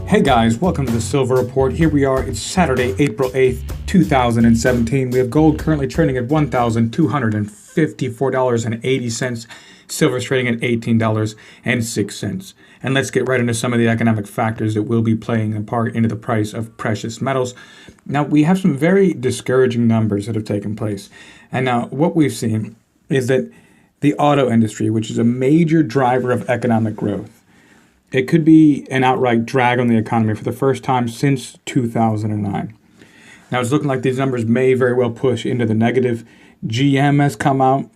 Hey guys, welcome to the Silver Report. Here we are, it's Saturday, April 8th, 2017. We have gold currently trading at $1,254.80. Silver's trading at $18.06. And let's get right into some of the economic factors that will be playing a part into the price of precious metals. Now, we have some very discouraging numbers that have taken place. And now what we've seen is that the auto industry, which is a major driver of economic growth, it could be an outright drag on the economy for the first time since 2009. Now, it's looking like these numbers may very well push into the negative. GM has come out.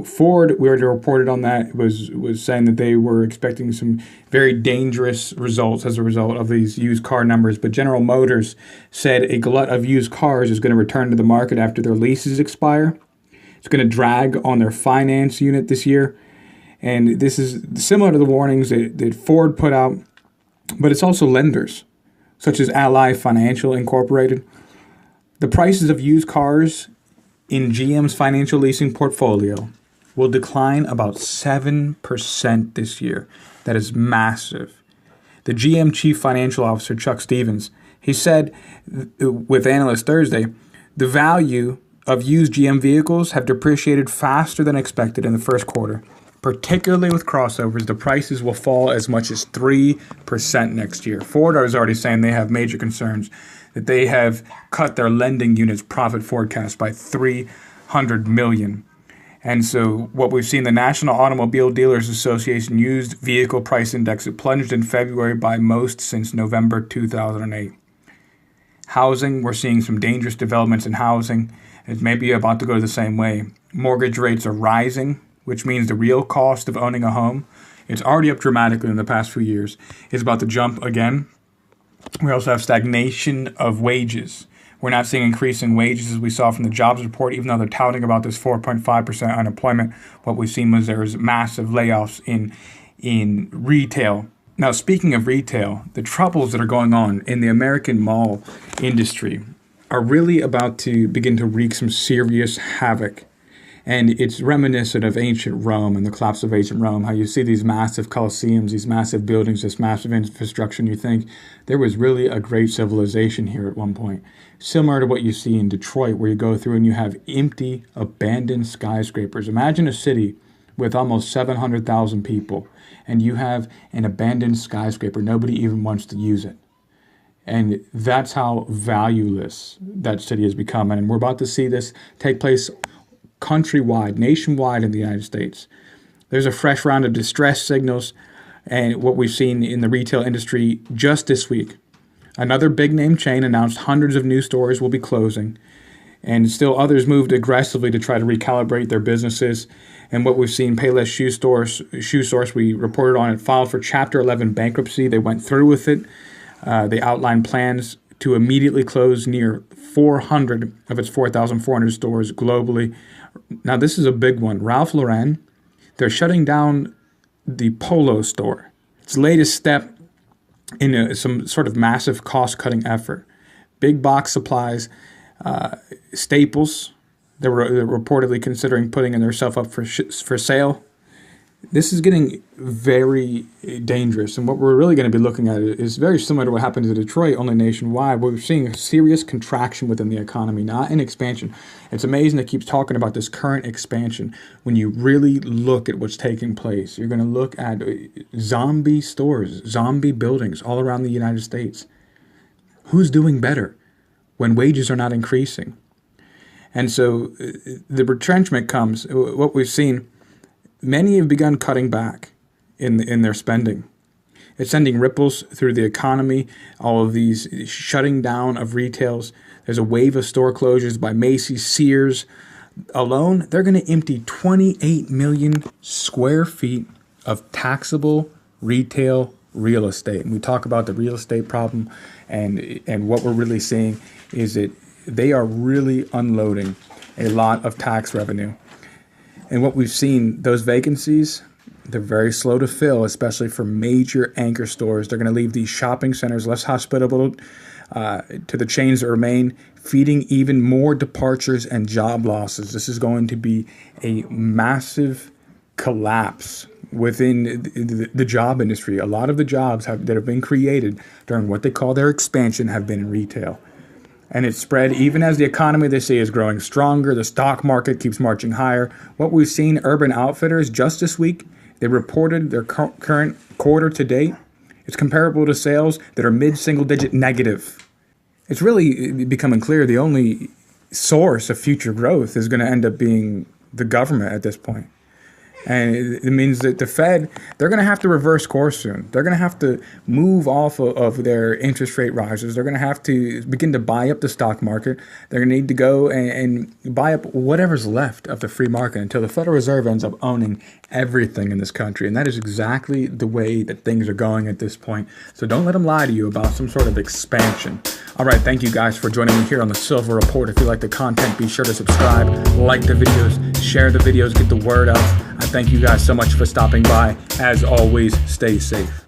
Ford, we already reported on that, was saying that they were expecting some very dangerous results as a result of these used car numbers. But General Motors said a glut of used cars is going to return to the market after their leases expire. It's going to drag on their finance unit this year. And this is similar to the warnings that Ford put out, but it's also lenders, such as Ally Financial Incorporated. The prices of used cars in GM's financial leasing portfolio will decline about 7% this year. That is massive. The GM Chief Financial Officer, Chuck Stevens, he said with Analyst Thursday, the value of used GM vehicles have depreciated faster than expected in the first quarter. Particularly with crossovers, the prices will fall as much as 3% next year. Ford is already saying they have major concerns that they have cut their lending unit's profit forecast by $300 million. And so what we've seen, the National Automobile Dealers Association used vehicle price index, it plunged in February by most since November 2008. Housing, we're seeing some dangerous developments in housing. It may be about to go the same way. Mortgage rates are rising, which means the real cost of owning a home, it's already up dramatically in the past few years, is about to jump again. We also have stagnation of wages. We're not seeing increasing wages as we saw from the jobs report, even though they're touting about this 4.5% unemployment. What we've seen was there was massive layoffs in retail. Now, speaking of retail, the troubles that are going on in the American mall industry are really about to begin to wreak some serious havoc. And it's reminiscent of ancient Rome and the collapse of ancient Rome, how you see these massive colosseums, these massive buildings, this massive infrastructure, and you think there was really a great civilization here at one point. Similar to what you see in Detroit, where you go through and you have empty, abandoned skyscrapers. Imagine a city with almost 700,000 people, and you have an abandoned skyscraper. Nobody even wants to use it. And that's how valueless that city has become. And we're about to see this take place countrywide, nationwide in the United States. There's a fresh round of distress signals and what we've seen in the retail industry just this week. Another big name chain announced hundreds of new stores will be closing, and still others moved aggressively to try to recalibrate their businesses. And what we've seen, Payless Shoe Source, we reported on it, filed for Chapter 11 bankruptcy. They went through with it. They outlined plans to immediately close near 400 of its 4,400 stores globally. Now, this is a big one. Ralph Lauren, they're shutting down the Polo store. It's the latest step in some sort of massive cost-cutting effort. Big box supplies, staples, they're reportedly considering putting themselves up for sale. This is getting very dangerous, and what we're really going to be looking at is very similar to what happened to Detroit, only nationwide. We're seeing a serious contraction within the economy, not an expansion. It's amazing that keeps talking about this current expansion. When you really look at what's taking place, you're going to look at zombie stores, zombie buildings all around the United States. Who's doing better when wages are not increasing? And so the retrenchment comes. What we've seen, many have begun cutting back in their spending. It's sending ripples through the economy, all of these shutting down of retails. There's a wave of store closures by Macy's, Sears. Alone, they're going to empty 28 million square feet of taxable retail real estate. And we talk about the real estate problem, and what we're really seeing is that they are really unloading a lot of tax revenue. And what we've seen, those vacancies, they're very slow to fill, especially for major anchor stores. They're going to leave these shopping centers less hospitable to the chains that remain, feeding even more departures and job losses. This is going to be a massive collapse within the job industry. A lot of the jobs that have been created during what they call their expansion have been in retail. And it's spread even as the economy, they say, is growing stronger. The stock market keeps marching higher. What we've seen, Urban Outfitters just this week, they reported their current quarter to date. It's comparable to sales that are mid-single digit negative. It's really becoming clear the only source of future growth is going to end up being the government at this point. And it means that the Fed, they're going to have to reverse course soon. They're going to have to move off of their interest rate rises. They're going to have to begin to buy up the stock market. They're going to need to go and buy up whatever's left of the free market until the Federal Reserve ends up owning everything in this country. And that is exactly the way that things are going at this point. So don't let them lie to you about some sort of expansion. All right, thank you guys for joining me here on the Silver Report. If you like the content, be sure to subscribe, like the videos, share the videos, get the word out. I thank you guys so much for stopping by. As always, stay safe.